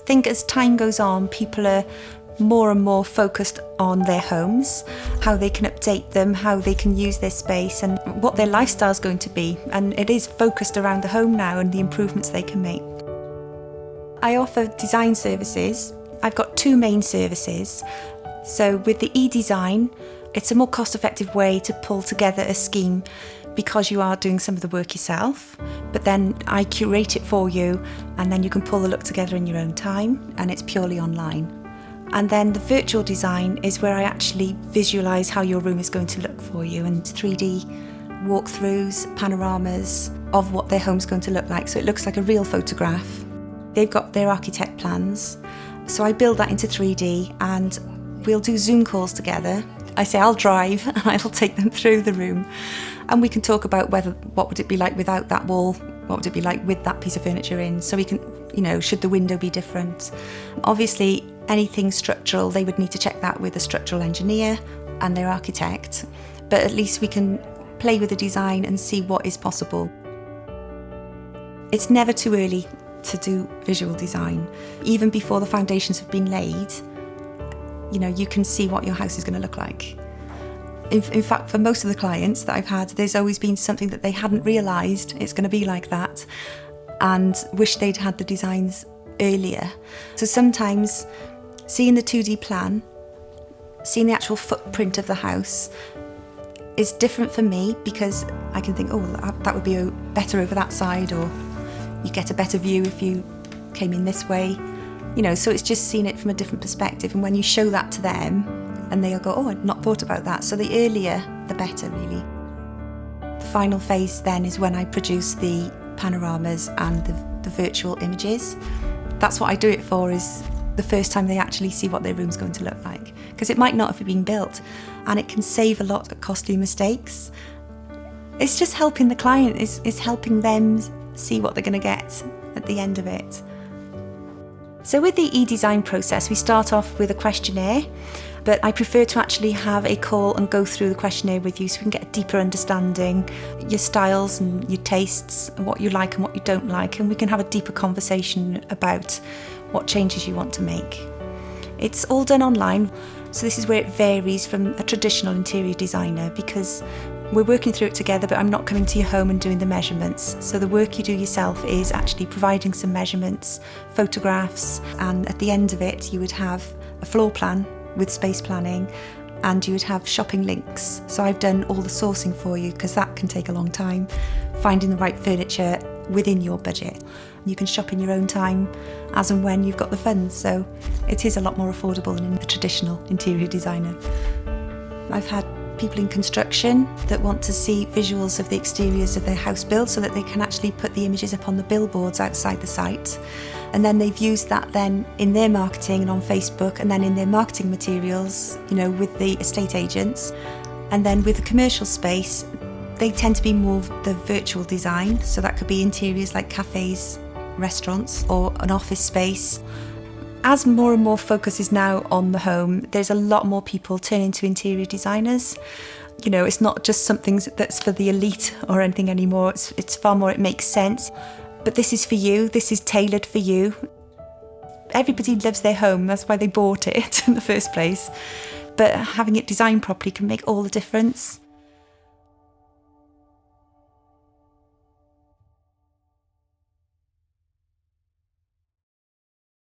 think as time goes on, people are more and more focused on their homes, how they can update them, how they can use their space and what their lifestyle is going to be. And it is focused around the home now and the improvements they can make. I offer design services. I've got two main services. So with the E-Design, it's a more cost-effective way to pull together a scheme because you are doing some of the work yourself, but then I curate it for you and then you can pull the look together in your own time, and it's purely online. And then the virtual design is where I actually visualise how your room is going to look for you, and 3D walkthroughs, panoramas of what their home's going to look like, so it looks like a real photograph. They've got their architect plans, so I build that into 3D and we'll do Zoom calls together. I say I'll drive and I'll take them through the room, and we can talk about what would it be like without that wall, what would it be like with that piece of furniture in, so we can, should the window be different. Obviously anything structural, they would need to check that with a structural engineer and their architect, but at least we can play with the design and see what is possible. It's never too early to do visual design. Even before the foundations have been laid, you can see what your house is going to look like. In fact, for most of the clients that I've had, there's always been something that they hadn't realised it's going to be like that and wish they'd had the designs earlier. So sometimes seeing the 2D plan, seeing the actual footprint of the house is different for me, because I can think, oh, that would be better over that side, or you get a better view if you came in this way. So it's just seeing it from a different perspective, and when you show that to them and they'll go, oh, I'd not thought about that. So the earlier the better, really. The final phase then is when I produce the panoramas and the virtual images. That's what I do it for, is the first time they actually see what their room's going to look like, because it might not have been built, and it can save a lot of costly mistakes. It's just helping the client, is helping them see what they're going to get at the end of it. So with the E-Design process, we start off with a questionnaire, but I prefer to actually have a call and go through the questionnaire with you so we can get a deeper understanding, your styles and your tastes, and what you like and what you don't like, and we can have a deeper conversation about what changes you want to make. It's all done online, so this is where it varies from a traditional interior designer, because we're working through it together, but I'm not coming to your home and doing the measurements. So the work you do yourself is actually providing some measurements, photographs, and at the end of it you would have a floor plan with space planning, and you would have shopping links. So I've done all the sourcing for you, because that can take a long time, finding the right furniture within your budget. You can shop in your own time as and when you've got the funds, so it is a lot more affordable than in a traditional interior designer. I've had people in construction that want to see visuals of the exteriors of their house build so that they can actually put the images up on the billboards outside the site, and then they've used that then in their marketing and on Facebook, and then in their marketing materials, with the estate agents. And then with the commercial space, they tend to be more the virtual design, so that could be interiors like cafes, restaurants, or an office space. As more and more focus is now on the home, there's a lot more people turning to interior designers. It's not just something that's for the elite or anything anymore. It's far more, it makes sense. But this is for you, this is tailored for you. Everybody loves their home, that's why they bought it in the first place. But having it designed properly can make all the difference.